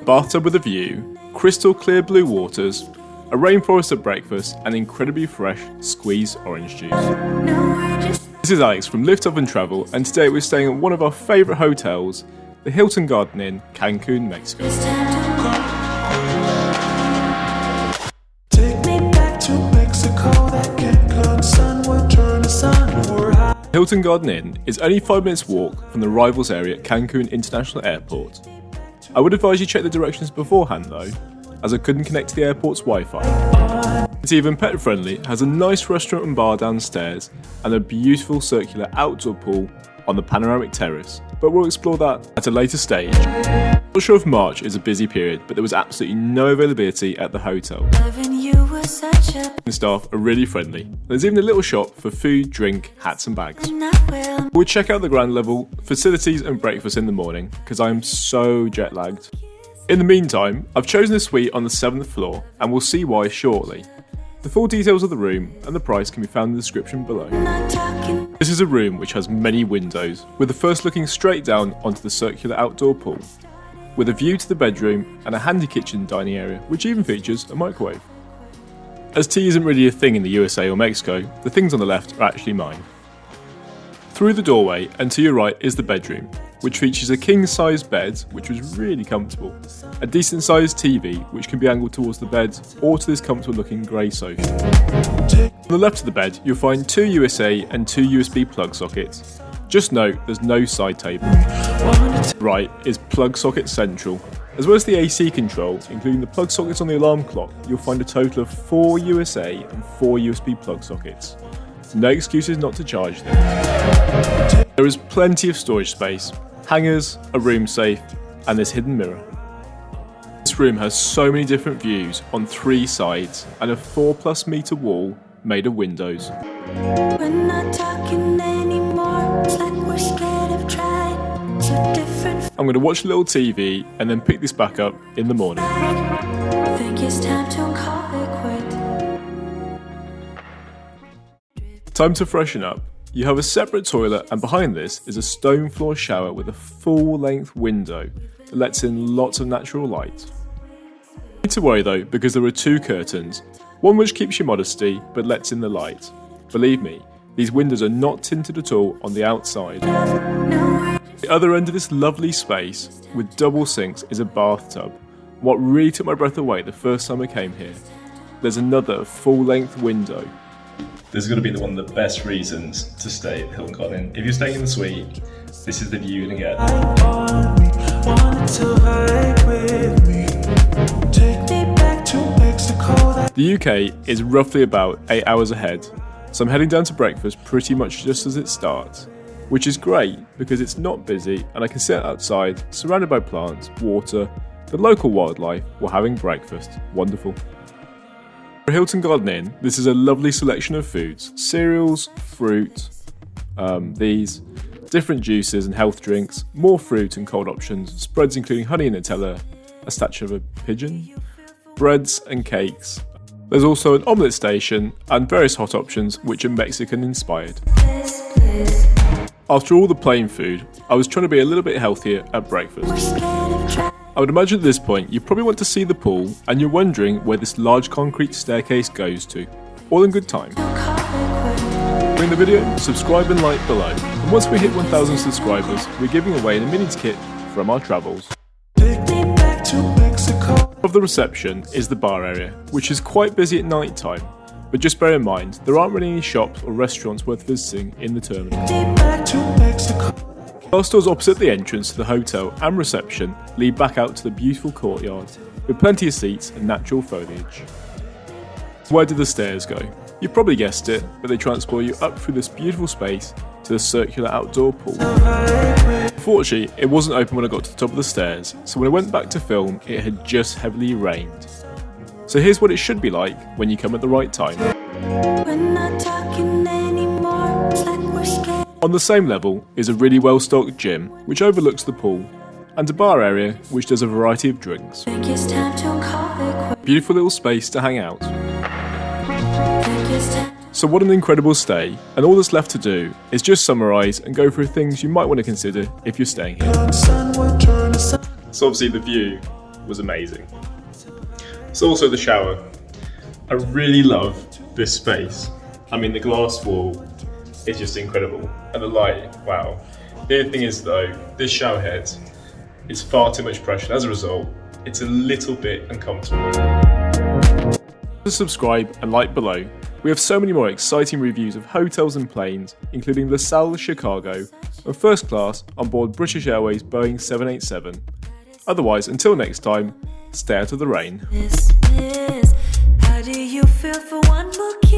Bathtub with a view, crystal clear blue waters, a rainforest at breakfast, and incredibly fresh squeezed orange juice. This is Alex from Lift Up and Travel, and today we're staying at one of our favourite hotels, the Hilton Garden Inn, Cancun, Mexico. Hilton Garden Inn is only 5 minutes walk from the arrivals area at Cancun International Airport. I would advise you check the directions beforehand though, as I couldn't connect to the airport's Wi-Fi. It's even pet friendly, has a nice restaurant and bar downstairs and a beautiful circular outdoor pool on the panoramic terrace, but we'll explore that at a later stage. I'm not sure if March is a busy period, but there was absolutely no availability at the hotel. The staff are really friendly. There's even a little shop for food, drink, hats and bags. We'll check out the ground level facilities and breakfast in the morning, because I am so jet lagged. In the meantime, I've chosen a suite on the 7th floor, and we'll see why shortly. The full details of the room and the price can be found in the description below. This is a room which has many windows, with the first looking straight down onto the circular outdoor pool, with a view to the bedroom and a handy kitchen dining area, which even features a microwave. As tea isn't really a thing in the USA or Mexico, the things on the left are actually mine. Through the doorway and to your right is the bedroom, which features a king-size bed, which was really comfortable, a decent-sized TV, which can be angled towards the bed or to this comfortable-looking grey sofa. On the left of the bed, you'll find 2 USA and 2 USB plug sockets. Just note, there's no side table. Right is plug socket central. As well as the AC control, including the plug sockets on the alarm clock, you'll find a total of 4 USA and 4 USB plug sockets. No excuses not to charge them. There is plenty of storage space, hangers, a room safe, and this hidden mirror. This room has so many different views on 3 sides and a 4+ meter wall made of windows. We're not talking anymore, it's like we're scared of trying, so different. I'm going to watch a little TV and then pick this back up in the morning. I think it's time to call it quit. Time to freshen up. You have a separate toilet, and behind this is a stone floor shower with a full-length window that lets in lots of natural light. No need to worry though, because there are 2 curtains, one which keeps your modesty but lets in the light. Believe me, these windows are not tinted at all on the outside. The other end of this lovely space, with double sinks, is a bathtub. What really took my breath away the first time I came here, there's another full-length window. This is going to be one of the best reasons to stay at Hilton Garden Inn. If you're staying in the suite, this is the view you're going to get. The UK is roughly about 8 hours ahead, so I'm heading down to breakfast pretty much just as it starts, which is great because it's not busy and I can sit outside surrounded by plants, water, the local wildlife while having breakfast. Wonderful. For Hilton Garden Inn, this is a lovely selection of foods, cereals, fruit, these, different juices and health drinks, more fruit and cold options, spreads including honey and Nutella, a statue of a pigeon, breads and cakes. There's also an omelette station and various hot options which are Mexican inspired. After all the plain food, I was trying to be a little bit healthier at breakfast. I would imagine at this point you probably want to see the pool and you're wondering where this large concrete staircase goes to. All in good time. During the video, subscribe and like below. And once we hit 1,000 subscribers, we're giving away an amenities kit from our travels. Of the reception is the bar area, which is quite busy at night time. But just bear in mind, there aren't really any shops or restaurants worth visiting in the terminal. Bar stores opposite the entrance to the hotel and reception lead back out to the beautiful courtyard, with plenty of seats and natural foliage. Where do the stairs go? You've probably guessed it, but they transport you up through this beautiful space to the circular outdoor pool. Unfortunately, it wasn't open when I got to the top of the stairs, so when I went back to film, it had just heavily rained. So here's what it should be like when you come at the right time. We're not talking anymore, it's like we're scared. On the same level is a really well-stocked gym, which overlooks the pool, and a bar area which does a variety of drinks. Think it's time to call it quit. Beautiful little space to hang out. Think it's time. So what an incredible stay, and all that's left to do is just summarise and go through things you might want to consider if you're staying here. So obviously the view was amazing. So also the shower. I really love this space. I mean, the glass wall is just incredible. And the light, wow. The other thing is though, this shower head is far too much pressure. As a result, it's a little bit uncomfortable. Subscribe and like below. We have so many more exciting reviews of hotels and planes, including the Salle Chicago and first class on board British Airways Boeing 787. Otherwise, until next time, stay out of the rain. How do you feel for one more kiss?